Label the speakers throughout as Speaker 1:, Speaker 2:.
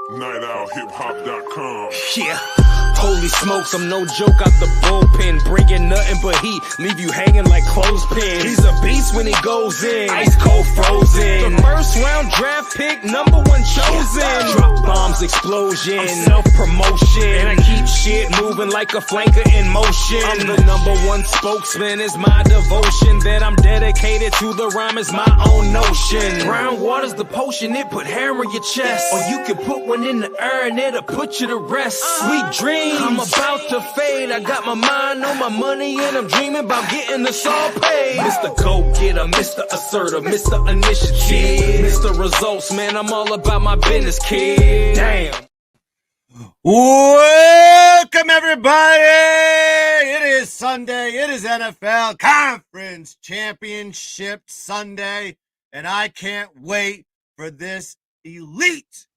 Speaker 1: NightOutHipHop.com.
Speaker 2: Yeah. Holy smokes, I'm no joke out the bullpen. Bringing nothing but heat, leave you hanging like clothespins. He's a beast when he goes in, ice cold frozen. The first round draft pick, #1 chosen. Drop bombs, explosion, self-promotion. And I keep shit moving like a flanker in motion. I'm the #1 spokesman, is my devotion. That I'm dedicated to the rhyme is my own notion. Brown water's the potion, it put hair on your chest. Or you can put one in the air and it'll put you to rest. Sweet dreams, I'm about to fade. I got my mind on my money and I'm dreaming about getting this all paid. Mr. Go-Getter, Mr. Assertive, Mr. Initiative, Mr. Results, man, I'm all about my business, kid. Damn.
Speaker 3: Welcome, everybody. It is Sunday. It is NFL Conference Championship Sunday, and I can't wait for this elite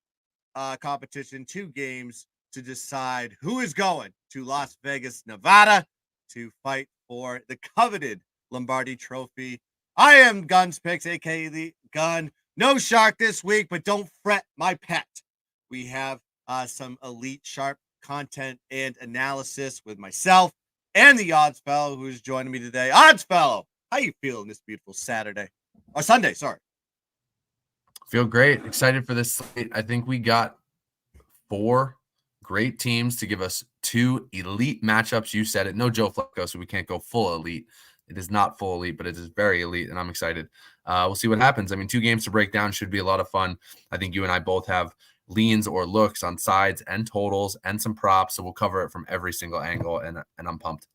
Speaker 3: competition. 2 games to decide who is going to Las Vegas, Nevada to fight for the coveted Lombardi Trophy. I am Guns Picks, aka the Gun. No Shark this week, but don't fret, my pet. We have some elite sharp content and analysis with myself and the Odds Fellow who's joining me today. Odds Fellow, how you feeling this beautiful Saturday or Sunday? Sorry.
Speaker 4: Feel great. Excited for this slate. I think we got 4 great teams to give us 2 elite matchups. You said it. No Joe Flacco, so we can't go full elite. It is not full elite, but it is very elite, and I'm excited. We'll see what happens. I mean, 2 games to break down should be a lot of fun. I think you and I both have leans or looks on sides and totals and some props, so we'll cover it from every single angle, and I'm pumped.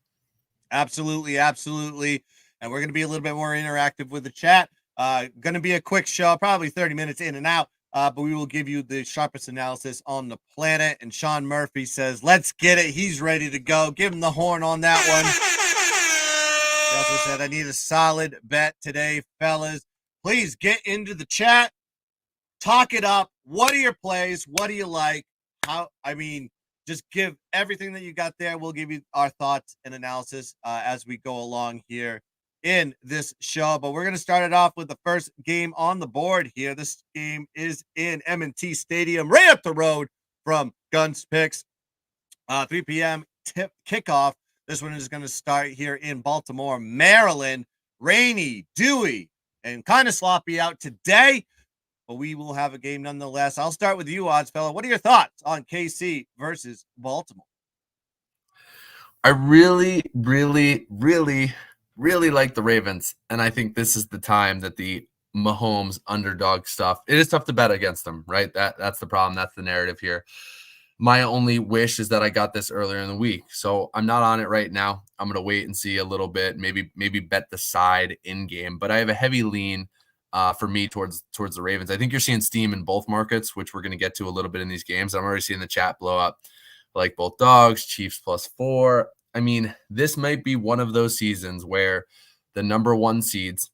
Speaker 3: Absolutely, absolutely. And we're going to be a little bit more interactive with the chat. Going to be a quick show, probably 30 minutes in and out, but we will give you the sharpest analysis on the planet. And Sean Murphy says, let's get it. He's ready to go. Give him the horn on that one. He also said, I need a solid bet today, fellas. Please get into the chat. Talk it up. What are your plays? What do you like? Just give everything that you got there. We'll give you our thoughts and analysis as we go along here in this show. But we're going to start it off with the first game on the board here. This game is in M&T Stadium, right up the road from Guns Picks. 3 p.m. tip kickoff. This one is going to start here in Baltimore, Maryland. Rainy, dewy, and kind of sloppy out today, but we will have a game nonetheless. I'll start with you, Odds Fellow. What are your thoughts on KC versus Baltimore?
Speaker 4: I really, really, really, really like the Ravens, and I think this is the time that the Mahomes underdog stuff, it is tough to bet against them, right? That's the problem. That's the narrative here. My only wish is that I got this earlier in the week, so I'm not on it right now. I'm going to wait and see a little bit, maybe bet the side in game, but I have a heavy lean for me towards the Ravens. I think you're seeing steam in both markets, which we're going to get to a little bit in these games. I'm already seeing the chat blow up, like both dogs, Chiefs +4. I mean, this might be one of those seasons where the #1 seeds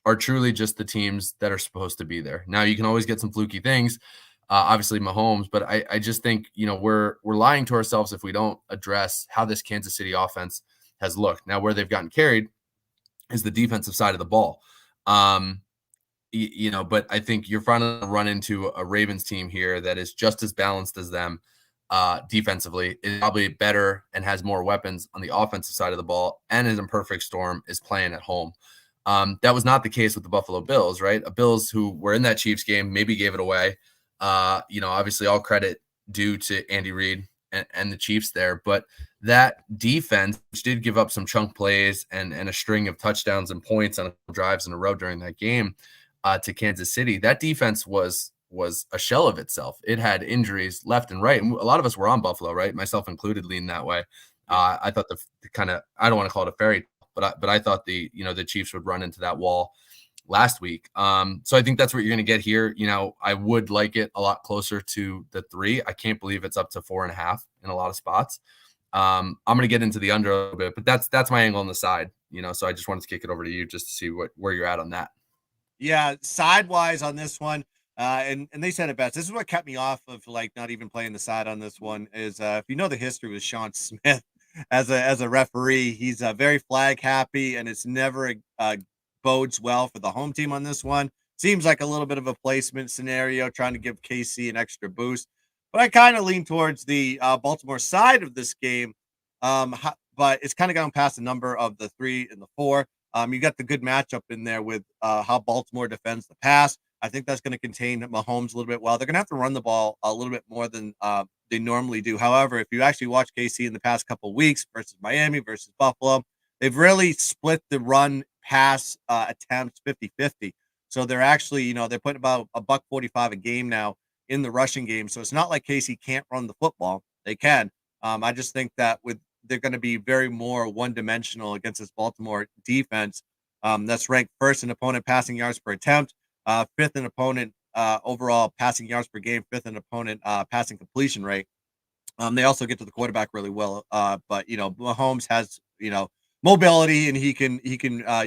Speaker 4: are truly just the teams that are supposed to be there. Now, you can always get some fluky things, obviously Mahomes, but I just think, we're lying to ourselves if we don't address how this Kansas City offense has looked. Now, where they've gotten carried is the defensive side of the ball. But I think you're finally run into a Ravens team here that is just as balanced as them defensively, is probably better and has more weapons on the offensive side of the ball, and is in perfect storm, is playing at home. That was not the case with the Buffalo Bills, right? Bills who were in that Chiefs game, maybe gave it away. Obviously all credit due to Andy Reid and the Chiefs there, but that defense, which did give up some chunk plays and a string of touchdowns and points on drives in a row during that game to Kansas City, that defense was a shell of itself. It had injuries left and right. And a lot of us were on Buffalo, right? Myself included, lean that way. I thought the kind of, I don't want to call it a fairy, but I thought the Chiefs would run into that wall last week. So I think that's what you're going to get here. I would like it a lot closer to the 3. I can't believe it's up to 4.5 in a lot of spots. I'm going to get into the under a little bit, but that's my angle on the side, so I just wanted to kick it over to you just to see where you're at on that.
Speaker 3: Yeah, sidewise on this one. And they said it best. This is what kept me off of not even playing the side on this one is if you know the history with Sean Smith as a referee, he's very flag happy, and it's never bodes well for the home team on this one. Seems like a little bit of a placement scenario, trying to give KC an extra boost. but I kind of lean towards the Baltimore side of this game. But it's kind of gone past the number of the 3 and the 4. You got the good matchup in there with how Baltimore defends the pass. I think that's going to contain Mahomes a little bit well. They're going to have to run the ball a little bit more than they normally do. However, if you actually watch KC in the past couple of weeks versus Miami versus Buffalo, they've really split the run pass attempts 50-50. So they're actually, they're putting about $1.45 a game now in the rushing game. So it's not like KC can't run the football. They can. I just think that they're going to be very more one-dimensional against this Baltimore defense that's ranked first in opponent passing yards per attempt, fifth in opponent overall passing yards per game, fifth in opponent passing completion rate. They also get to the quarterback really well, but Mahomes has mobility and he can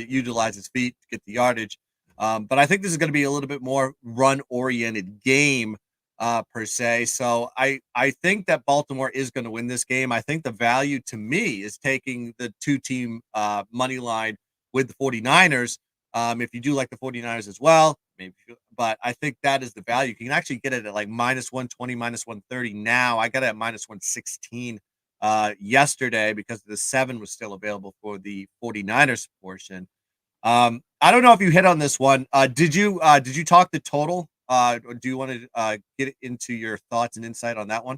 Speaker 3: utilize his feet to get the yardage. But I think this is going to be a little bit more run-oriented game per se. So I think that Baltimore is going to win this game. I think the value to me is taking the 2-team money line with the 49ers. If you do like the 49ers as well, maybe, but I think that is the value. You can actually get it at like -120, -130 now. I got it at -116 yesterday because the 7 was still available for the 49ers portion. I don't know if you hit on this one. Did you talk the total? Or do you want to get into your thoughts and insight on that one?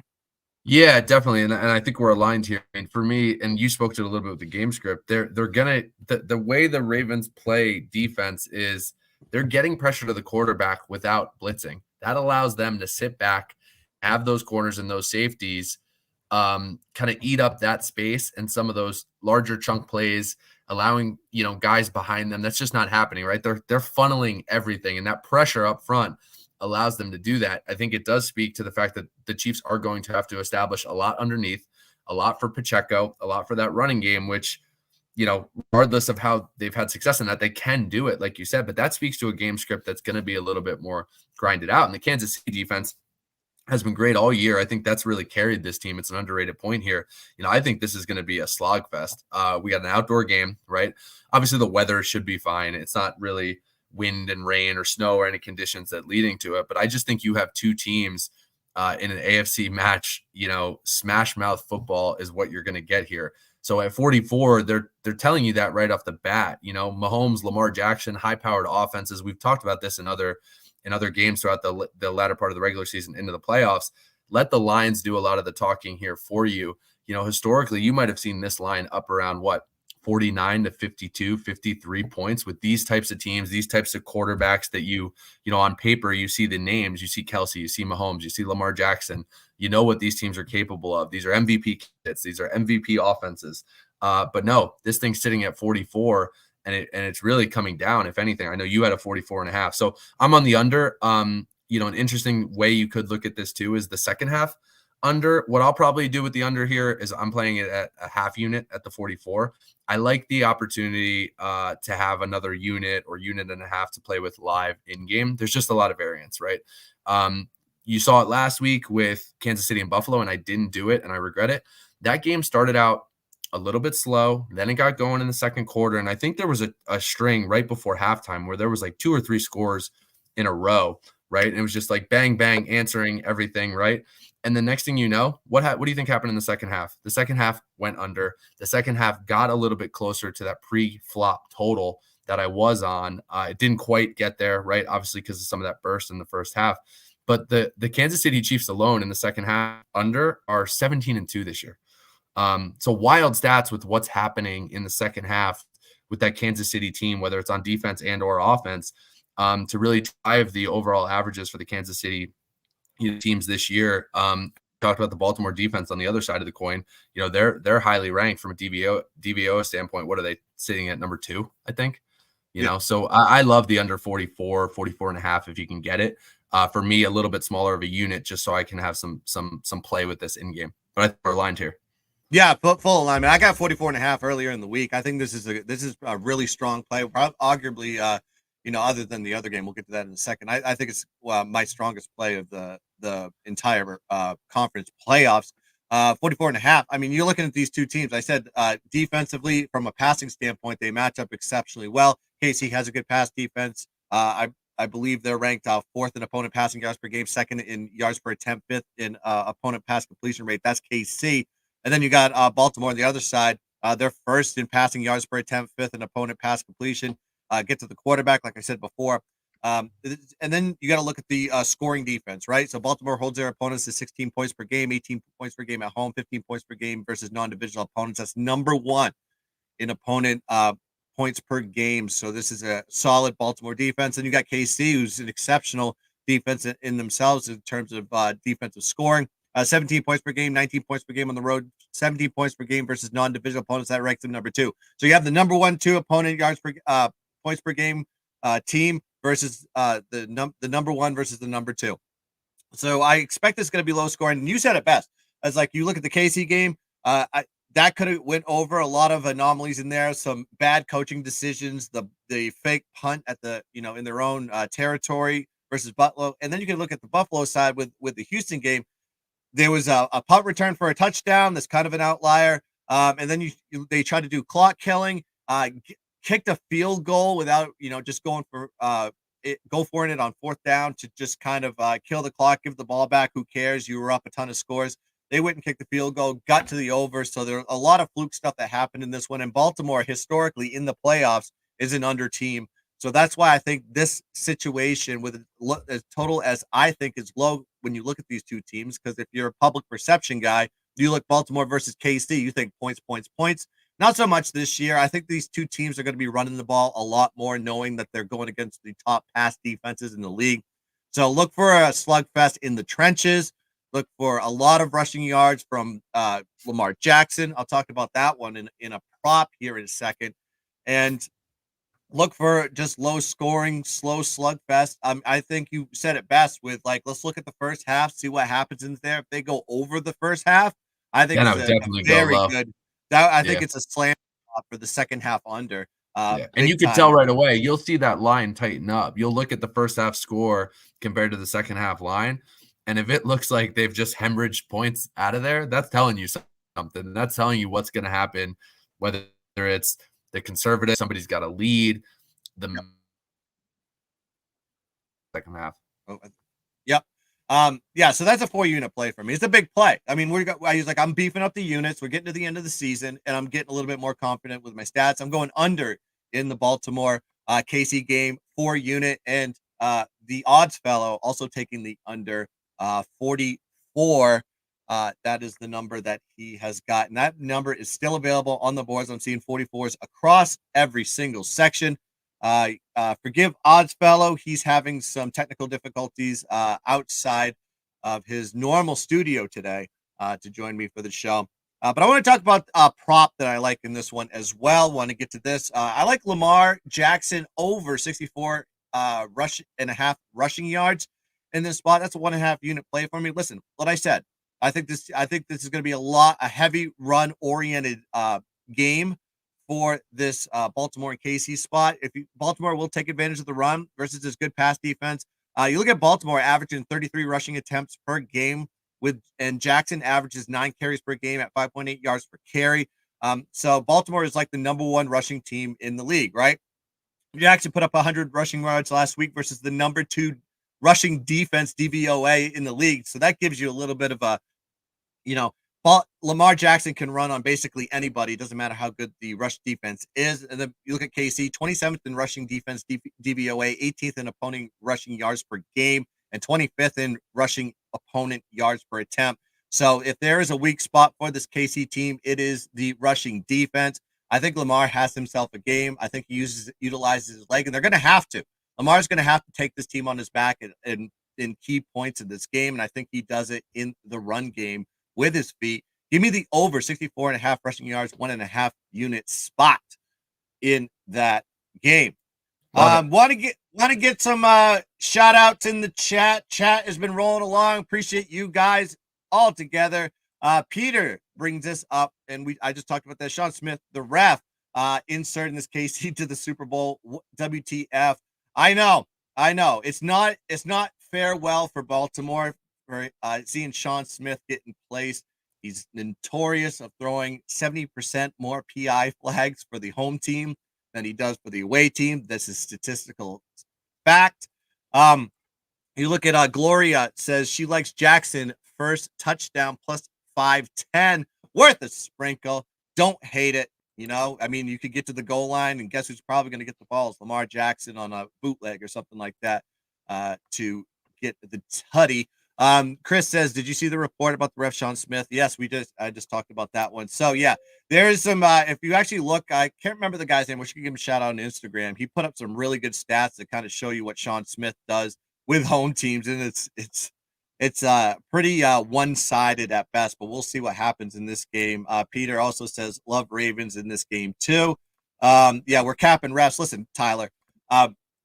Speaker 4: Yeah, definitely, and I think we're aligned here. And for me, and you spoke to it a little bit with the game script. They're gonna the way the Ravens play defense is they're getting pressure to the quarterback without blitzing. That allows them to sit back, have those corners and those safeties, kind of eat up that space and some of those larger chunk plays, allowing guys behind them. That's just not happening, right? They're funneling everything, and that pressure up front allows them to do that. I think it does speak to the fact that the Chiefs are going to have to establish a lot underneath, a lot for Pacheco, a lot for that running game, which, regardless of how they've had success in that, they can do it, like you said. But that speaks to a game script that's going to be a little bit more grinded out. And the Kansas City defense has been great all year. I think that's really carried this team. It's an underrated point here. I think this is going to be a slogfest. We got an outdoor game, right? Obviously, the weather should be fine. It's not really wind and rain or snow or any conditions that leading to it. But I just think you have two teams in an AFC match, smash mouth football is what you're going to get here. So at 44, they're telling you that right off the bat. Mahomes, Lamar Jackson, high-powered offenses. We've talked about this in other games throughout the latter part of the regular season into the playoffs. Let the lines do a lot of the talking here for you. Historically, you might have seen this line up around 49 to 52, 53 points with these types of teams, these types of quarterbacks that on paper, you see the names, you see Kelsey, you see Mahomes, you see Lamar Jackson, what these teams are capable of. These are MVP kits. These are MVP offenses. But no, this thing's sitting at 44 and it's really coming down. If anything, I know you had a 44.5. So I'm on the under. An interesting way you could look at this too is the second half under. What I'll probably do with the under here is I'm playing it at a half unit at the 44. I like the opportunity to have another unit or unit and a half to play with live in game. There's just a lot of variance, right? You saw it last week with Kansas City and Buffalo, and I didn't do it, and I regret it. That game started out a little bit slow. Then it got going in the second quarter, and I think there was a string right before halftime where there was like 2 or 3 scores in a row, right? And it was just like bang, bang, answering everything, right? And the next thing you know, what do you think happened in the second half? The second half went under. The second half got a little bit closer to that pre-flop total that I was on. It didn't quite get there, right? Obviously, because of some of that burst in the first half. But the Kansas City Chiefs alone in the second half under are 17-2 this year. So wild stats with what's happening in the second half with that Kansas City team, whether it's on defense and or offense, to really drive the overall averages for the Kansas City teams this year. Talked about the Baltimore defense on the other side of the coin. They're highly ranked from a DVO standpoint. What are they sitting at, number 2, I think? So I love the under 44.5 if you can get it. For me, a little bit smaller of a unit just so I can have some play with this in game. But I think we're aligned here.
Speaker 3: Yeah, full alignment. I got 44.5 earlier in the week. I think this is a really strong play. Arguably, other than the other game, we'll get to that in a second. I think it's my strongest play of the entire conference playoffs. 44.5. I mean, you're looking at these two teams. I said defensively, from a passing standpoint, they match up exceptionally well. KC has a good pass defense. I I believe they're ranked fourth in opponent passing yards per game, second in yards per attempt, fifth in opponent pass completion rate. That's KC. And then you got Baltimore on the other side. They're first in passing yards per attempt, fifth in opponent pass completion. Get to the quarterback, like I said before. And then you got to look at the scoring defense, right? So Baltimore holds their opponents to 16 points per game, 18 points per game at home, 15 points per game versus non-divisional opponents. That's number one in opponent points per game. So this is a solid Baltimore defense. And you got KC, who's an exceptional defense in themselves in terms of defensive scoring. 17 points per game, 19 points per game on the road, 17 points per game versus non-divisional opponents. That ranks them number two. So you have the number 1-2 opponent yards per points per game team versus the number one versus the number two. So I expect this is going to be low scoring. And you said it best. As like you look at the KC game, that could have went over a lot of anomalies in there. Some bad coaching decisions, the fake punt at the in their own territory versus Buffalo, and then you can look at the Buffalo side with the Houston game. There was a punt return for a touchdown. That's kind of an outlier. And then they tried to do clock killing, kicked a field goal without just going for go for it on fourth down to just kind of kill the clock, give the ball back. Who cares? You were up a ton of scores. They went and kicked the field goal, got to the over. So there are a lot of fluke stuff that happened in this one. And Baltimore, historically in the playoffs, is an under team. So that's why I think this situation with as total as I think is low when you look at these two teams, because if you're a public perception guy, you look Baltimore versus KC, you think points, points, points. Not so much this year. I think these two teams are going to be running the ball a lot more, knowing that they're going against the top pass defenses in the league. So look for a slugfest in the trenches. Look for a lot of rushing yards from Lamar Jackson. I'll talk about that one in a prop here in a second. And look for just low scoring, slow slugfest. I think you said it best with let's look at the first half, see what happens in there. If they go over the first half, I think it's
Speaker 4: definitely
Speaker 3: very
Speaker 4: go
Speaker 3: good. I think it's a slam for the second half under.
Speaker 4: And you can tell right away. You'll see that line tighten up. You'll look at the first half score compared to the second half line. And if it looks like they've just hemorrhaged points out of there, that's telling you something. That's telling you what's going to happen, whether it's the conservative, somebody's got a lead, second half.
Speaker 3: Yep. So that's a 4-unit play for me. It's a big play. I mean, I'm beefing up the units. We're getting to the end of the season, and I'm getting a little bit more confident with my stats. I'm going under in the Baltimore KC game, 4-unit, and the odds fellow also taking the under 44. That is the number that he has gotten. That number is still available on the boards. I'm seeing 44s across every single section. Forgive Odds Fellow. He's having some technical difficulties outside of his normal studio today to join me for the show. But I want to talk about a prop that I like in this one as well. Want to get to this. I like Lamar Jackson over 64 rushing yards in this spot. That's a 1.5 unit play for me. Listen, what I said. I think this is going to be a heavy run oriented game for this Baltimore and KC spot. Baltimore will take advantage of the run versus this good pass defense. You look at Baltimore averaging 33 rushing attempts per game, and Jackson averages 9 carries per game at 5.8 yards per carry. So Baltimore is like the number one rushing team in the league, right? Jackson put up 100 rushing yards last week versus the number 2 rushing defense DVOA in the league. So that gives you a little bit of a, Lamar Jackson can run on basically anybody. It doesn't matter how good the rush defense is. And then you look at KC, 27th in rushing defense DVOA, 18th in opponent rushing yards per game, and 25th in rushing opponent yards per attempt. So if there is a weak spot for this KC team, it is the rushing defense. I think Lamar has himself a game. I think he utilizes his leg, and they're going to have to. Lamar's going to have to take this team on his back in key points in this game, and I think he does it in the run game with his feet. Give me the over 64.5 rushing yards, 1.5 unit spot in that game. Want to get some shout outs in the chat. Chat has been rolling along. Appreciate you guys all together. Peter brings this up, and I just talked about that. Sean Smith, the ref, inserting this KC to the Super Bowl. WTF? I know. It's not farewell for Baltimore for seeing Sean Smith get in place. He's notorious of throwing 70% more PI flags for the home team than he does for the away team. This is statistical fact. You look at Gloria says she likes Jackson first touchdown plus 510, worth a sprinkle. Don't hate it. I mean, you could get to the goal line, and guess who's probably going to get the ball? It's Lamar Jackson on a bootleg or something like that to get the tutty. Chris says, did you see the report about the ref Sean Smith? Yes, I just talked about that one. So yeah, there is some. If you actually look, I can't remember the guy's name. We should give him a shout out on Instagram. He put up some really good stats that kind of show you what Sean Smith does with home teams, and it's pretty one-sided at best, but we'll see what happens in this game. Peter also says love Ravens in this game too. Yeah, we're capping refs. Listen, Tyler,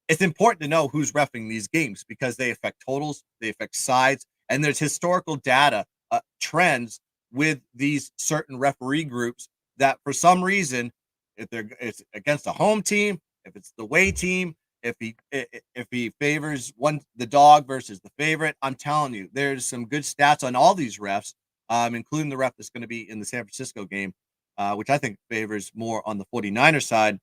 Speaker 3: it's important to know who's reffing these games because they affect totals, they affect sides, and there's historical data trends with these certain referee groups that for some reason, if it's against a home team, if it's the away team, if he favors the dog versus the favorite, I'm telling you, there's some good stats on all these refs, including the ref that's going to be in the San Francisco game, which I think favors more on the 49er side.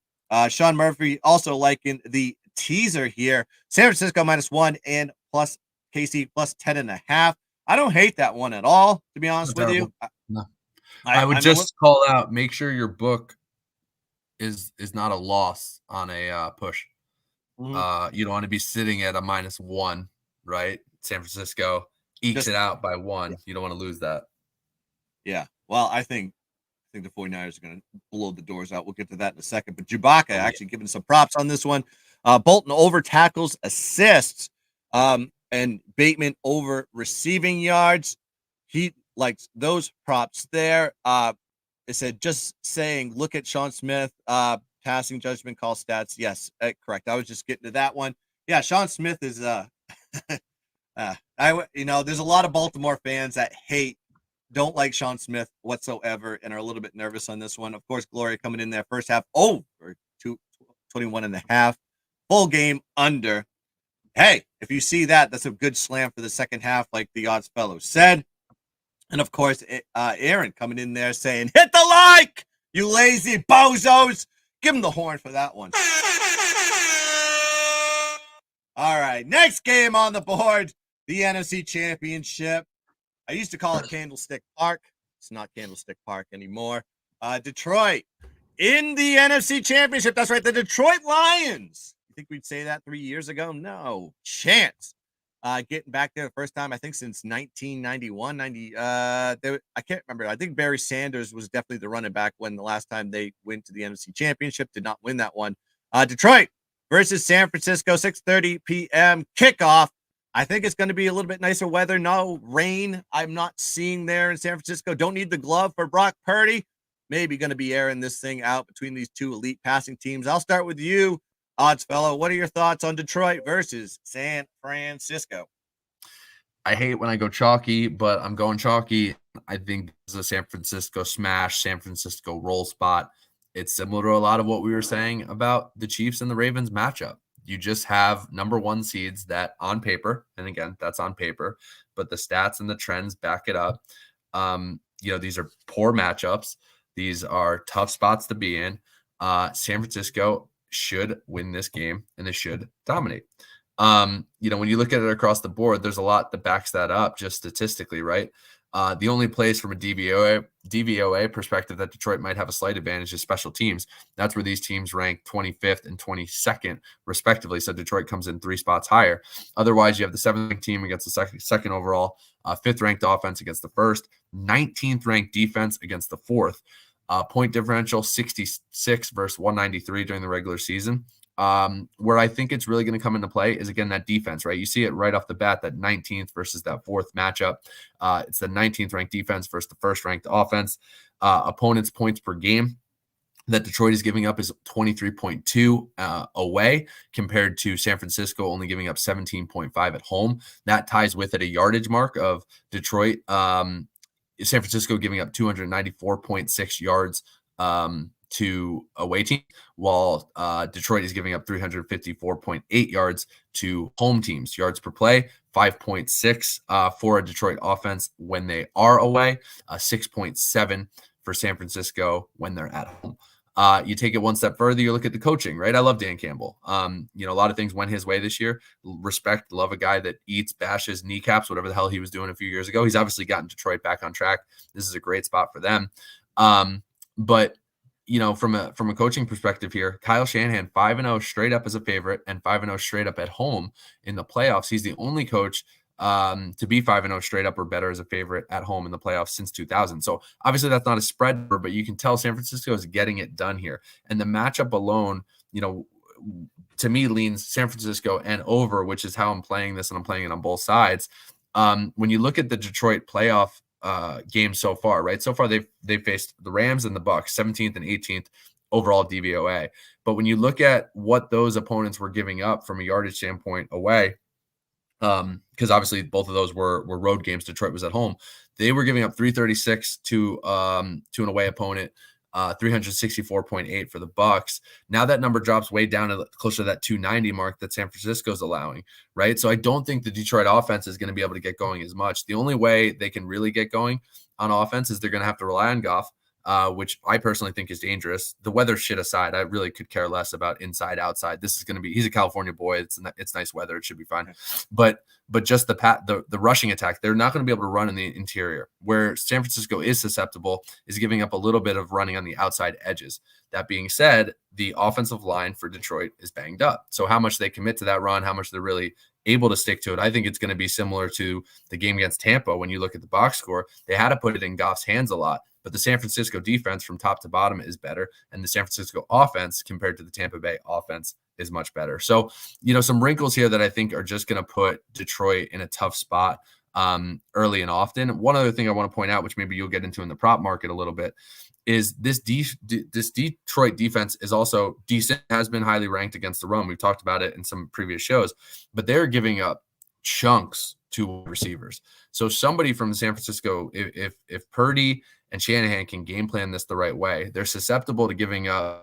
Speaker 3: Sean Murphy also liking the teaser here. San Francisco -1 and plus KC plus 10.5. I don't hate that one at all, to be honest with you.
Speaker 4: No. I would just call out, make sure your book is not a loss on a push. Mm-hmm. You don't want to be sitting at a -1, right? San Francisco ekes it out by 1. Yeah. You don't want to lose that.
Speaker 3: Yeah. Well, I think the 49ers are going to blow the doors out. We'll get to that in a second. But Chewbacca actually giving some props on this one. Bolton over tackles, assists, and Bateman over receiving yards. He likes those props there. It said just saying, look at Sean Smith, passing judgment call stats. Yes, correct. I was just getting to that one. Yeah, Sean Smith is there's a lot of Baltimore fans that don't like Sean Smith whatsoever and are a little bit nervous on this one. Of course, Gloria coming in there first half over 21.5, full game under. Hey, if you see that, that's a good slam for the second half, like the odds fellow said. And of course, Aaron coming in there saying, hit the like, you lazy bozos. Give him the horn for that one. All right, next game on the board, the NFC Championship. I used to call it Candlestick Park. It's not Candlestick Park anymore. Detroit in the NFC Championship. That's right, the Detroit Lions. You think we'd say that 3 years ago? No chance. Getting back there the first time, I think since 1991, I can't remember. I think Barry Sanders was definitely the running back when the last time they went to the NFC Championship, did not win that one. Detroit versus San Francisco, 6:30 p.m. kickoff. I think it's going to be a little bit nicer weather. No rain I'm not seeing there in San Francisco. Don't need the glove for Brock Purdy. Maybe going to be airing this thing out between these two elite passing teams. I'll start with you, Odds fellow. What are your thoughts on Detroit versus San Francisco?
Speaker 4: I hate when I go chalky, but I'm going chalky. I think this is a San Francisco smash, San Francisco roll spot. It's similar to a lot of what we were saying about the Chiefs and the Ravens matchup. You just have number 1 seeds that on paper, and again, that's on paper, but the stats and the trends back it up. These are poor matchups. These are tough spots to be in. San Francisco should win this game, and they should dominate. When you look at it across the board, there's a lot that backs that up just statistically, right? The only place from a DVOA perspective that Detroit might have a slight advantage is special teams. That's where these teams rank 25th and 22nd, respectively. So Detroit comes in 3 spots higher. Otherwise, you have the 7th ranked team against the second overall, 5th ranked offense against the 1st, 19th ranked defense against the 4th. Point differential 66 versus 193 during the regular season. Where I think it's really going to come into play is, again, that defense, right? You see it right off the bat, that 19th versus that 4th matchup. It's the 19th ranked defense versus the 1st ranked offense. Opponents' points per game that Detroit is giving up is 23.2 away compared to San Francisco only giving up 17.5 at home. That ties with it a yardage mark of Detroit. San Francisco giving up 294.6 yards to away team, while Detroit is giving up 354.8 yards to home teams. Yards per play, 5.6 for a Detroit offense when they are away, 6.7 for San Francisco when they're at home. You take it one step further, you look at the coaching, right? I love Dan Campbell. You know, a lot of things went his way this year. Respect, love a guy that eats, bashes, kneecaps, whatever the hell he was doing a few years ago. He's obviously gotten Detroit back on track. This is a great spot for them. But you know, from a coaching perspective here, Kyle Shanahan 5-0 straight up as a favorite and 5-0 straight up at home in the playoffs. He's the only coach to be 5-0 straight up or better as a favorite at home in the playoffs since 2000. So obviously that's not a spread, but you can tell San Francisco is getting it done here. And the matchup alone, you know, to me leans San Francisco and over, which is how I'm playing this, and I'm playing it on both sides. When you look at the Detroit playoff games so far, right? So far they've faced the Rams and the Bucs, 17th and 18th overall DVOA. But when you look at what those opponents were giving up from a yardage standpoint away, because obviously both of those were road games. Detroit was at home. They were giving up 336 to an away opponent, 364.8 for the Bucs. Now that number drops way down to closer to that 290 mark that San Francisco's allowing, right? So I don't think the Detroit offense is going to be able to get going as much. The only way they can really get going on offense is they're going to have to rely on Goff, which I personally think is dangerous. The weather shit aside, I really could care less about inside, outside. This is going to be, he's a California boy. It's nice weather. It should be fine. But just the rushing attack, they're not going to be able to run in the interior. Where San Francisco is susceptible is giving up a little bit of running on the outside edges. That being said, the offensive line for Detroit is banged up. So how much they commit to that run, how much they're really able to stick to it, I think it's going to be similar to the game against Tampa. When you look at the box score, they had to put it in Goff's hands a lot. But the San Francisco defense from top to bottom is better. And the San Francisco offense compared to the Tampa Bay offense is much better. So, you know, some wrinkles here that I think are just going to put Detroit in a tough spot early and often. One other thing I want to point out, which maybe you'll get into in the prop market a little bit, is this Detroit defense is also decent, has been highly ranked against the run. We've talked about it in some previous shows, but they're giving up chunks to receivers. So somebody from San Francisco, if Purdy and Shanahan can game plan this the right way, they're susceptible to giving up,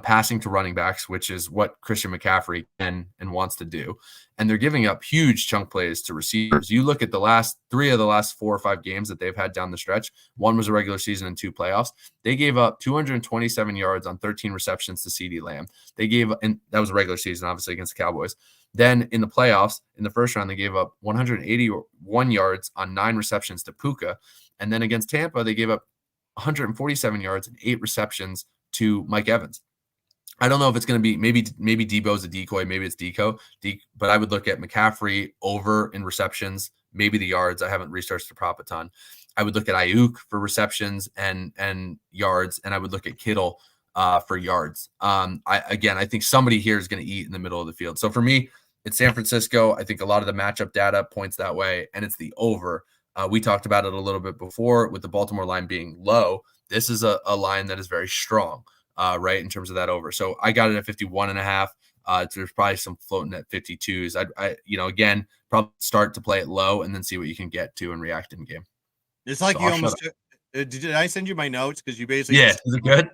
Speaker 4: passing to running backs, which is what Christian McCaffrey can and wants to do. And they're giving up huge chunk plays to receivers. You look at the last 3 of the last 4 or 5 games that they've had down the stretch. One was a regular season and 2 playoffs. They gave up 227 yards on 13 receptions to CeeDee Lamb. And that was a regular season, obviously, against the Cowboys. Then in the playoffs, in the first round, they gave up 181 yards on 9 receptions to Puka. And then against Tampa, they gave up 147 yards and 8 receptions to Mike Evans. I don't know if it's going to be maybe Debo's a decoy, maybe it's Deco, but I would look at McCaffrey over in receptions, maybe the yards. I haven't researched the prop a ton. I would look at Ayuk for receptions and yards, and I would look at Kittle for yards. I think somebody here is going to eat in the middle of the field. So for me, it's San Francisco. I think a lot of the matchup data points that way, and it's the over. We talked about it a little bit before with the Baltimore line being low. This is a line that is very strong. Right, in terms of that over. So I got it at 51.5. There's probably some floating at 52s. Again, probably start to play it low and then see what you can get to and react in game.
Speaker 3: It's like you almost did I send you my notes? Because you basically
Speaker 4: is it good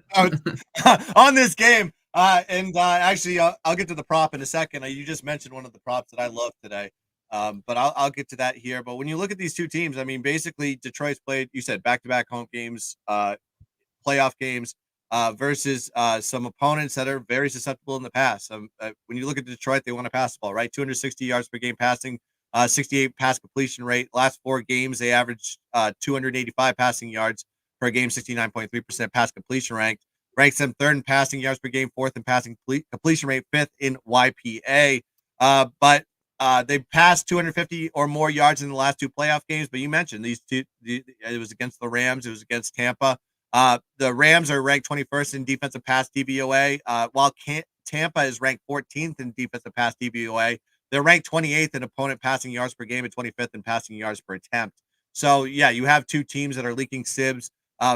Speaker 3: on this game? Actually, I'll get to the prop in a second. You just mentioned one of the props that I love today. But I'll get to that here. But when you look at these two teams, I mean, basically Detroit's played, you said, back-to-back home games, playoff games. Versus some opponents that are very susceptible in the pass. When you look at Detroit, they want to pass the ball, right? 260 yards per game passing, 68 pass completion rate. Last 4 games, they averaged 285 passing yards per game, 69.3% pass completion ranks them 3rd in passing yards per game, 4th in passing completion rate, 5th in YPA. But they passed 250 or more yards in the last 2 playoff games. But you mentioned these two, it was against the Rams, it was against Tampa. The Rams are ranked 21st in defensive pass DVOA, while Tampa is ranked 14th in defensive pass DVOA. They're ranked 28th in opponent passing yards per game and 25th in passing yards per attempt. So, yeah, you have 2 teams that are leaking sibs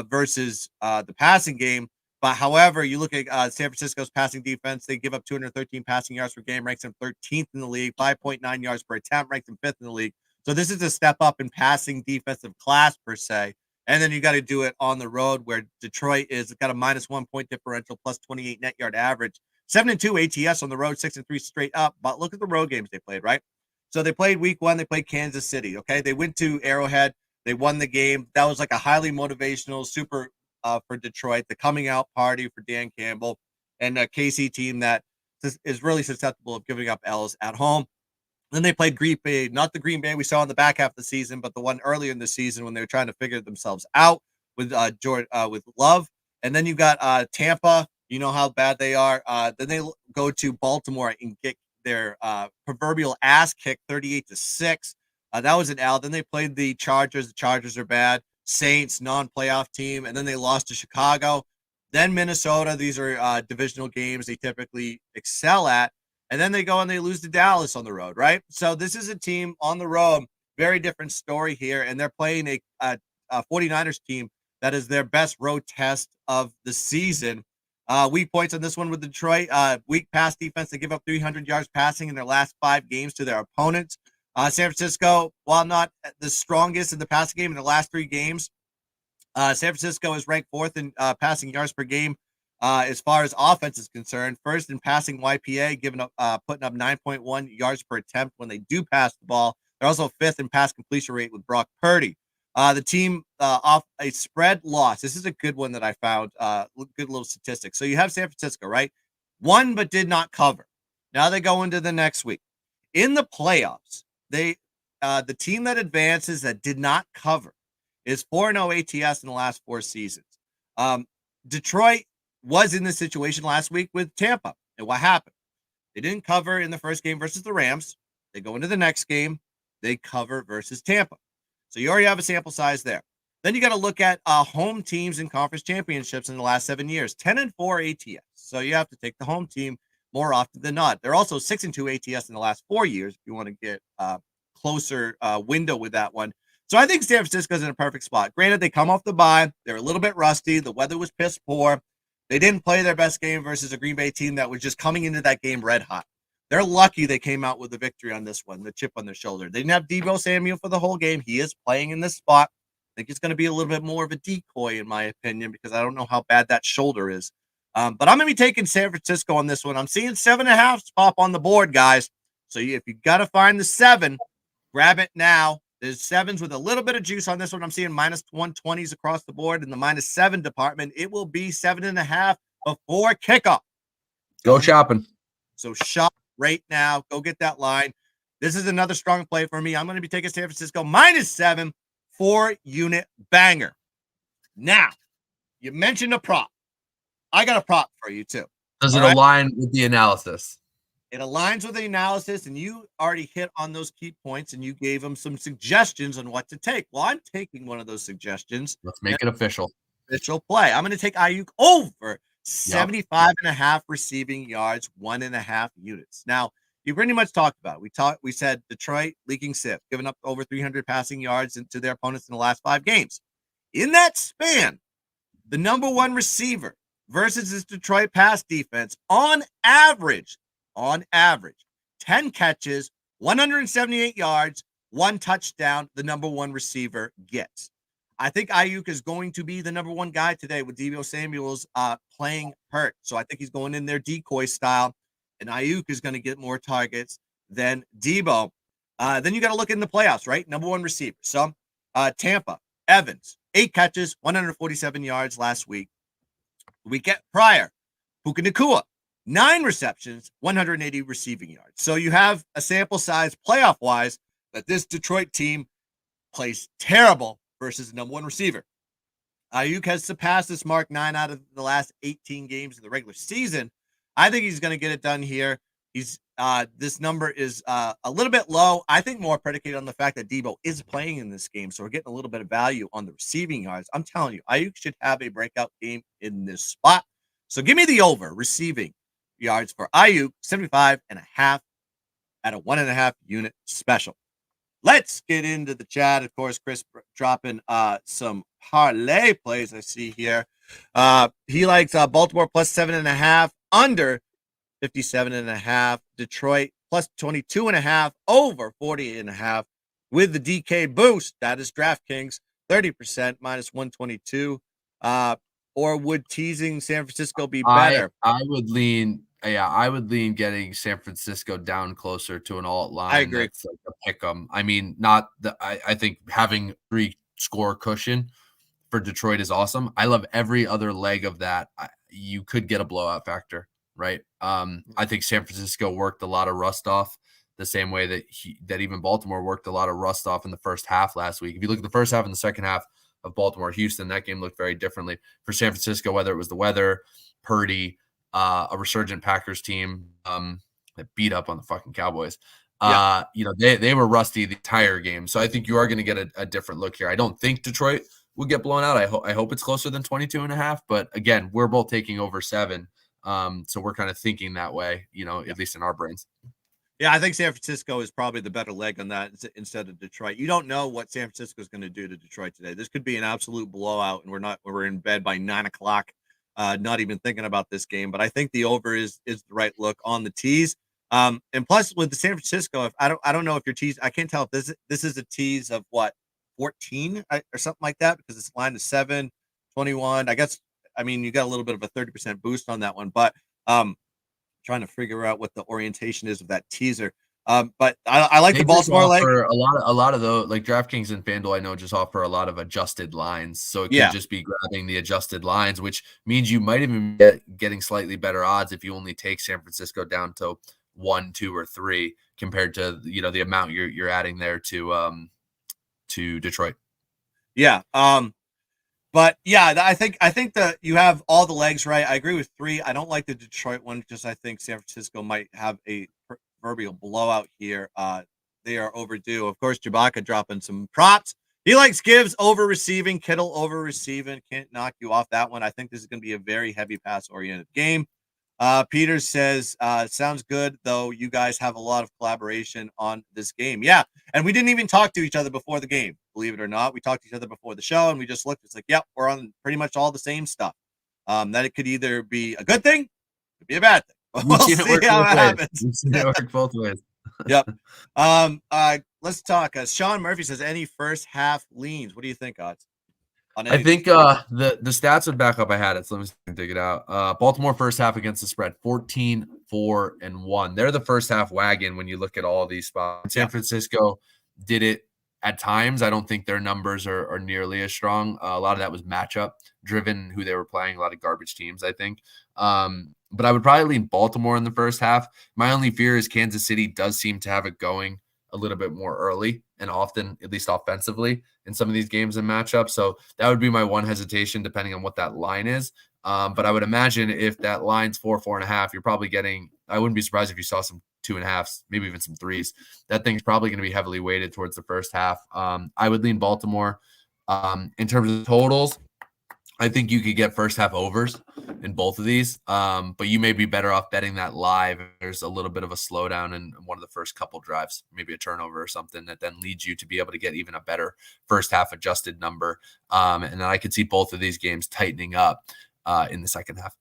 Speaker 3: versus the passing game. But, however, you look at San Francisco's passing defense, they give up 213 passing yards per game, ranks them 13th in the league, 5.9 yards per attempt, ranks them 5th in the league. So this is a step up in passing defensive class, per se. And then you got to do it on the road where Detroit is got a -1 point differential, plus 28 net yard average, 7-2 ATS on the road, 6-3 straight up. But look at the road games they played, right? So they played week 1, they played Kansas City. Okay. They went to Arrowhead. They won the game. That was like a highly motivational, super for Detroit, the coming out party for Dan Campbell, and a KC team that is really susceptible of giving up L's at home. Then they played Green Bay, not the Green Bay we saw in the back half of the season, but the one earlier in the season when they were trying to figure themselves out with with Love. And then you got Tampa. You know how bad they are. Then they go to Baltimore and get their proverbial ass kicked 38-6. That was an L. Then they played the Chargers. The Chargers are bad. Saints, non-playoff team. And then they lost to Chicago. Then Minnesota. These are divisional games they typically excel at. And then they go and they lose to Dallas on the road, right? So this is a team on the road. Very different story here. And they're playing a 49ers team that is their best road test of the season. Weak points on this one with Detroit. Weak pass defense. They give up 300 yards passing in their last 5 games to their opponents. San Francisco, while not the strongest in the passing game in the last 3 games, San Francisco is ranked 4th in passing yards per game as far as offense is concerned. First in passing YPA, putting up 9.1 yards per attempt when they do pass the ball. They're also 5th in pass completion rate with Brock Purdy. The team off a spread loss. This is a good one that I found. Good little statistic. So you have San Francisco, right? Won but did not cover. Now they go into the next week. In the playoffs, the team that advances that did not cover is 4-0 ATS in the last 4 seasons. Detroit was in this situation last week with Tampa. And what happened? They didn't cover in the first game versus the Rams. They go into the next game. They cover versus Tampa. So you already have a sample size there. Then you got to look at home teams in conference championships in the last 7 years. 10-4 ATS. So you have to take the home team more often than not. They're also 6-2 ATS in the last 4 years if you want to get closer window with that one. So I think San Francisco's in a perfect spot. Granted, they come off the bye. They're a little bit rusty. The weather was piss poor. They didn't play their best game versus a Green Bay team that was just coming into that game red hot. They're lucky they came out with a victory on this one, the chip on their shoulder. They didn't have Deebo Samuel for the whole game. He is playing in this spot. I think it's going to be a little bit more of a decoy, in my opinion, because I don't know how bad that shoulder is. But I'm going to be taking San Francisco on this one. I'm seeing 7.5 pop on the board, guys. So if you got to find the 7, grab it now. There's 7s with a little bit of juice on this one. I'm seeing minus 120s across the board in the -7 department. It will be 7.5 before kickoff.
Speaker 4: Go shopping.
Speaker 3: So shop right now. Go get that line. This is another strong play for me. I'm going to be taking San Francisco -7, 4-unit banger. Now, you mentioned a prop. I got a prop for you too.
Speaker 4: Does it align with the analysis?
Speaker 3: It aligns with the analysis, and you already hit on those key points, and you gave them some suggestions on what to take. Well, I'm taking one of those suggestions.
Speaker 4: Let's make it official.
Speaker 3: Official play. I'm going to take Ayuk over 75.5 receiving yards, 1.5 units. Now, you pretty much talked about it. We said Detroit leaking sieve, giving up over 300 passing yards to their opponents in the last 5 games. In that span, the number 1 receiver versus this Detroit pass defense on average, 10 catches, 178 yards, 1 touchdown, the number 1 receiver gets. I think Ayuk is going to be the number 1 guy today with Deebo Samuel's playing hurt. So I think he's going in their decoy style, and Ayuk is going to get more targets than Deebo. Then you got to look in the playoffs, right? Number 1 receiver. So Tampa, Evans, 8 catches, 147 yards last week. The week prior, Puka Nacua, 9 receptions, 180 receiving yards. So you have a sample size playoff-wise that this Detroit team plays terrible versus the number 1 receiver. Ayuk has surpassed this mark 9 out of the last 18 games of the regular season. I think he's going to get it done here. This number is a little bit low. I think more predicated on the fact that Deebo is playing in this game, so we're getting a little bit of value on the receiving yards. I'm telling you, Ayuk should have a breakout game in this spot. So give me the over receiving yards for Ayuk, 75.5 at a 1.5 unit special. Let's get into the chat. Of course, Chris dropping some parlay plays I see here. He likes Baltimore plus 7.5, under 57.5. Detroit plus 22.5, over 40.5 with the DK boost. That is DraftKings, 30% minus 122. Or would teasing San Francisco be better?
Speaker 4: I would lean. Yeah, I would lean getting San Francisco down closer to an alt line.
Speaker 3: I agree.
Speaker 4: That's like a pick 'em. I mean, not the. I think having 3-score cushion for Detroit is awesome. I love every other leg of that. You could get a blowout factor, right? I think San Francisco worked a lot of rust off the same way that even Baltimore worked a lot of rust off in the first half last week. If you look at the first half and the second half of Baltimore Houston, that game looked very differently. For San Francisco, whether it was the weather, Purdy, a resurgent Packers team that beat up on the fucking Cowboys. They were rusty the entire game. So I think you are going to get a different look here. I don't think Detroit will get blown out. I hope it's closer than 22.5. But again, we're both taking over 7. So we're kind of thinking that way, at least in our brains.
Speaker 3: Yeah, I think San Francisco is probably the better leg on that instead of Detroit. You don't know what San Francisco is going to do to Detroit today. This could be an absolute blowout, and we're in bed by 9:00, not even thinking about this game. But I think the over is the right look on the tease. And plus with the San Francisco, if I don't know if your tease, I can't tell if this is a tease of what 14 or something like that, because this line is 7, 21. I mean, you got a little bit of a 30% boost on that one, but trying to figure out what the orientation is of that teaser. But I like the Baltimore leg.
Speaker 4: A lot of those, like DraftKings and FanDuel, I know just offer a lot of adjusted lines. So it could just be grabbing the adjusted lines, which means you might even be getting slightly better odds if you only take San Francisco down to 1, 2, or 3 compared to the amount you're adding there to Detroit.
Speaker 3: Yeah. But yeah, I think that you have all the legs right. I agree with 3. I don't like the Detroit one because I think San Francisco might have a proverbial blowout here. They are overdue. Of course, Chewbacca dropping some props. He likes Gibbs over receiving, Kittle over receiving. Can't knock you off that one. I think this is going to be a very heavy pass-oriented game. Peters says, sounds good, though you guys have a lot of collaboration on this game. Yeah, and we didn't even talk to each other before the game, believe it or not. We talked to each other before the show, and we just looked. It's like, yep, we're on pretty much all the same stuff. That it could either be a good thing, it could be a bad thing. We'll see how it happens.
Speaker 4: We've seen it work both ways.
Speaker 3: Yep. Let's talk. Sean Murphy says, any first half leans. What do you think, Odds?
Speaker 4: I think the stats would back up. I had it, so let me dig it out. Baltimore first half against the spread, 14-4-1. They're the first half wagon when you look at all of these spots. San Francisco did it at times. I don't think their numbers are nearly as strong. A lot of that was matchup driven, who they were playing, a lot of garbage teams, I think. But I would probably lean Baltimore in the first half. My only fear is Kansas City does seem to have it going a little bit more early and often, at least offensively, in some of these games and matchups. So that would be my one hesitation, depending on what that line is. But I would imagine if that line's 4.5, you're probably getting, I wouldn't be surprised if you saw some 2.5s, maybe even some 3s. That thing's probably going to be heavily weighted towards the first half. I would lean Baltimore. In terms of totals, I think you could get first half overs in both of these, but you may be better off betting that live. There's a little bit of a slowdown in one of the first couple drives, maybe a turnover or something that then leads you to be able to get even a better first half adjusted number. And then I could see both of these games tightening up in the second half.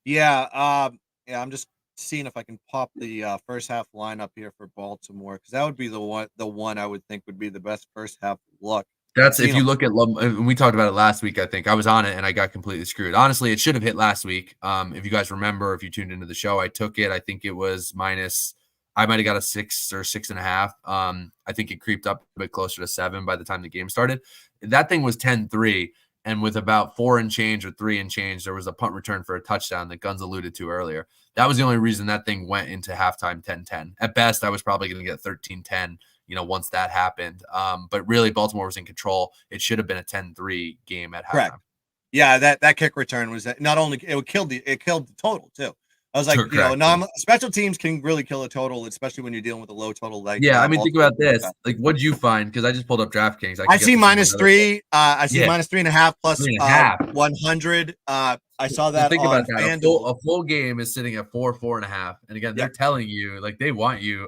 Speaker 3: Yeah, I'm just seeing if I can pop the first half lineup here for Baltimore, because that would be the one I would think would be the best first half look.
Speaker 4: That's if you look at, we talked about it last week. I think I was on it and I got completely screwed. Honestly, it should have hit last week. If you guys remember, if you tuned into the show, I took it. I think it was minus. I might have got a 6 or 6.5. I think it creeped up a bit closer to 7 by the time the game started. That thing was 10-3, and with about 4 and change or 3 and change, there was a punt return for a touchdown that Guns alluded to earlier. That was the only reason that thing went into halftime 10-10. At best, I was probably going to get 13-10. Once that happened. But really, Baltimore was in control. It should have been a 10-3 game at halftime.
Speaker 3: Correct. Yeah, that kick return was not only it killed the total too. I was like, special teams can really kill a total, especially when you're dealing with a low total. Like,
Speaker 4: I mean, think about this. Like, what did you find? Because I just pulled up DraftKings.
Speaker 3: I see -3. I see -3.5 plus 100. I saw that.
Speaker 4: Think about that. A full game is sitting at 4.5. And again, they're telling you, like, they want you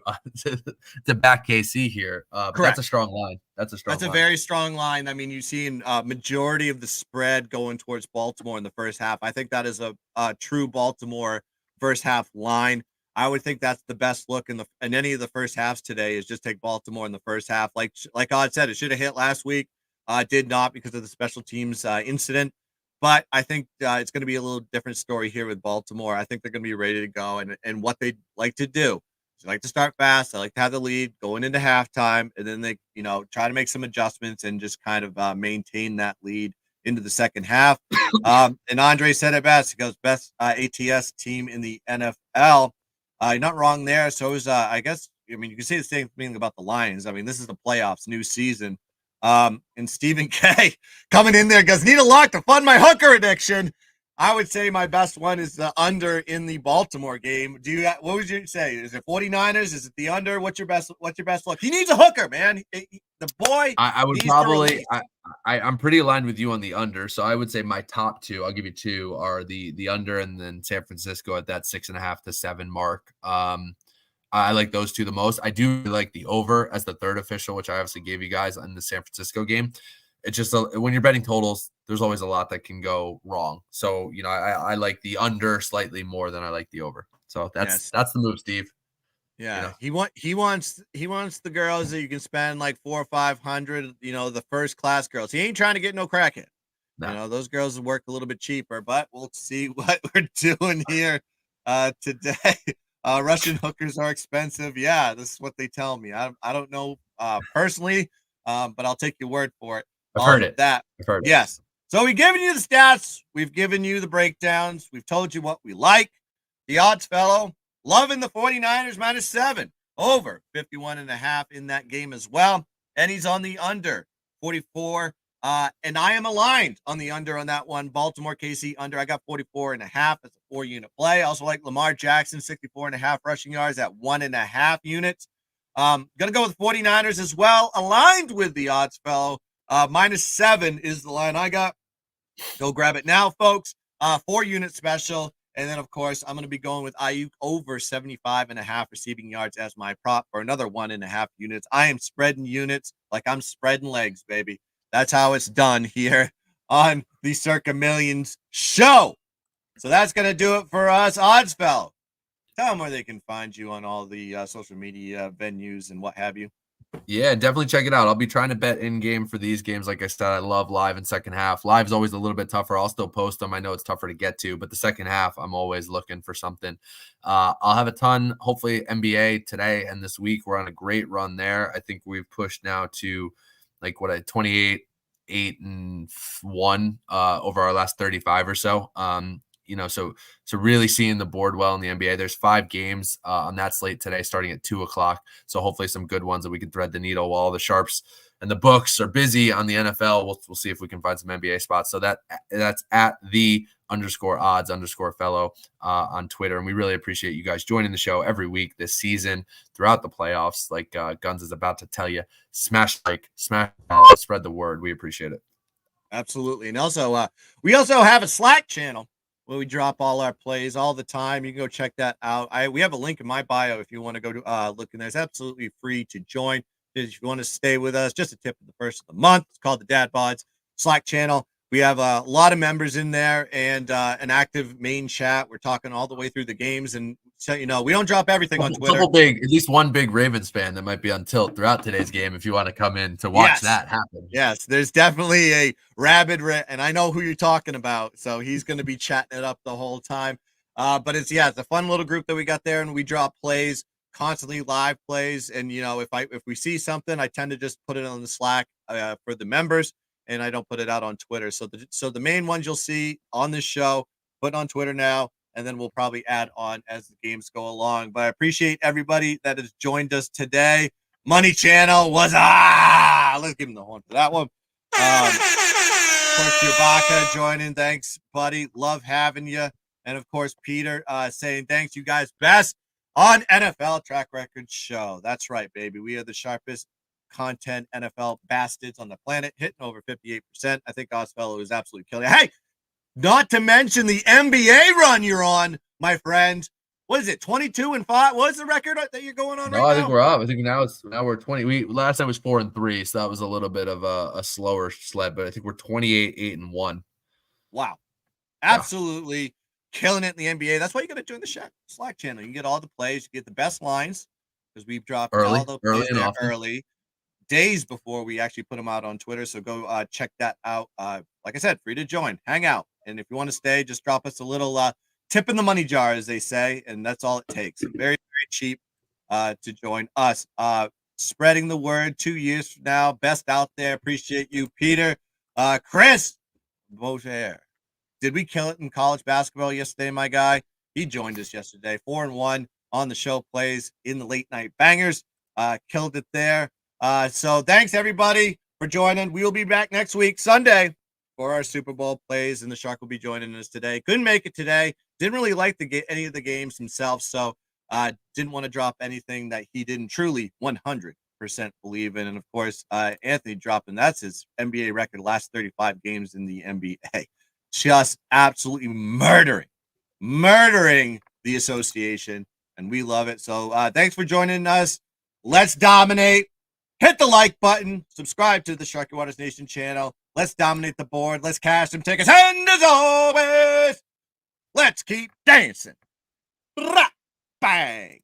Speaker 4: to back KC here. But that's a strong line. That's a
Speaker 3: very strong line. I mean, you've seen majority of the spread going towards Baltimore in the first half. I think that is a true Baltimore first half line. I would think that's the best look in any of the first halves today, is just take Baltimore in the first half. Like Odd said, it should have hit last week. Did not because of the special teams incident. But I think it's going to be a little different story here with Baltimore. I think they're going to be ready to go. And what they like to do They like to start fast. They like to have the lead going into halftime, and then they, try to make some adjustments and just kind of maintain that lead into the second half. And Andre said it best. He goes, best ATS team in the NFL. You're not wrong there. So is, I guess, you can say the same thing about the Lions. I mean, this is the playoffs, new season. And Stephen K coming in there goes, need a lock to fund my hooker addiction. I would say my best one is the under in the Baltimore game. What would you say? Is it 49ers? Is it the under? What's your best look? He needs a hooker, man. The boy.
Speaker 4: I would probably. I'm pretty aligned with you on the under. So I would say my top two. I'll give you two are the under and then San Francisco at that 6.5 to 7 mark. I like those two the most. I do like the over as the third official, which I obviously gave you guys in the San Francisco game. It's just when you're betting totals, there's always a lot that can go wrong. So, I like the under slightly more than I like the over. So that's the move, Steve.
Speaker 3: Yeah. He wants the girls that you can spend like $400 or $500, the first class girls. He ain't trying to get no crackhead. No. Those girls will work a little bit cheaper, but we'll see what we're doing here today. Russian hookers are expensive. Yeah, this is what they tell me. I don't know personally, but I'll take your word for it.
Speaker 4: I've heard it.
Speaker 3: Yes. So we've given you the stats. We've given you the breakdowns. We've told you what we like. The odds fellow loving the 49ers -7 over 51.5 in that game as well. And he's on the under 44. And I am aligned on the under on that one. Baltimore KC under. I got 44.5. That's a 4-unit play. I also like Lamar Jackson, 64.5 rushing yards at 1.5 units. Gonna go with 49ers as well. Aligned with the odds fellow. -7 is the line I got. Go grab it now, folks. 4-unit special. And then, of course, I'm going to be going with Ayuk over 75.5 receiving yards as my prop for another 1.5 units. I am spreading units like I'm spreading legs, baby. That's how it's done here on the Circa Millions show. So that's going to do it for us. Oddsfell, tell them where they can find you on all the social media venues and what have you.
Speaker 4: Yeah, definitely check it out. I'll be trying to bet in game for these games. Like I said, I love live and second half. Live is always a little bit tougher. I'll still post them. I know it's tougher to get to, but the second half, I'm always looking for something. I'll have a ton, hopefully NBA today and this week. We're on a great run there. I think we've pushed now to 28, 8-1 over our last 35 or so. So really seeing the board well in the NBA. There's 5 games on that slate today starting at 2:00. So hopefully some good ones that we can thread the needle while the sharps and the books are busy on the NFL. We'll see if we can find some NBA spots. So that's at the _odds_fellow on Twitter. And we really appreciate you guys joining the show every week this season throughout the playoffs. Like Guns is about to tell you, smash, spread the word. We appreciate it.
Speaker 3: Absolutely. And also, we also have a Slack channel where we drop all our plays all the time. You can go check that out. We have a link in my bio if you want to go to look in there. It's absolutely free to join. If you want to stay with us, just a tip of the first of the month. It's called the Dad Bods Slack channel. We have a lot of members in there and an active main chat. We're talking all the way through the games, and so we don't drop everything on Twitter.
Speaker 4: At least one big Ravens fan that might be on tilt throughout today's game. If you want to come in to watch that happen,
Speaker 3: yes, there's definitely a rabid, and I know who you're talking about. So he's going to be chatting it up the whole time. But it's a fun little group that we got there, and we drop plays constantly, live plays. And if we see something, I tend to just put it on the Slack for the members. And I don't put it out on Twitter. So the main ones you'll see on this show, put on Twitter now, and then we'll probably add on as the games go along. But I appreciate everybody that has joined us today. Money Channel was let's give him the horn for that one. Of course, Chewbacca joining. Thanks, buddy. Love having you. And of course, Peter saying thanks, you guys. Best on NFL Track Record Show. That's right, baby. We are the sharpest content NFL bastards on the planet, hitting over 58%. I think Osfellow is absolutely killing it. Hey, not to mention the NBA run you're on, my friend. What is it, 22-5? What is the record that you're going on right now?
Speaker 4: I think we're up. I think now we're 20. Last time was 4-3, so that was a little bit of a slower sled, but I think we're 28, 8-1.
Speaker 3: Wow. Absolutely killing it in the NBA. That's why you got to join the Slack channel. You get all the plays, you get the best lines, because we've dropped all the plays early. Days before we actually put them out on Twitter. So go check that out. Like I said, free to join, hang out. And if you want to stay, just drop us a little tip in the money jar, as they say. And that's all it takes. Very, very cheap. to join us. Spreading the word 2 years from now. Best out there. Appreciate you, Peter. Chris Beauchamp. Did we kill it in college basketball yesterday, my guy? He joined us yesterday. 4-1 on the show plays in the late night bangers. Killed it there. So thanks everybody for joining. We will be back next week, Sunday, for our Super Bowl plays, and the Shark will be joining us today. Couldn't make it today. Didn't really like any of the games himself, so didn't want to drop anything that he didn't truly 100% believe in. And of course, Anthony dropping, that's his NBA record, last 35 games in the NBA. Just absolutely murdering the association, and we love it. So thanks for joining us. Let's dominate. Hit the like button. Subscribe to the Sharky Waters Nation channel. Let's dominate the board. Let's cash some tickets. And as always, let's keep dancing. Bang.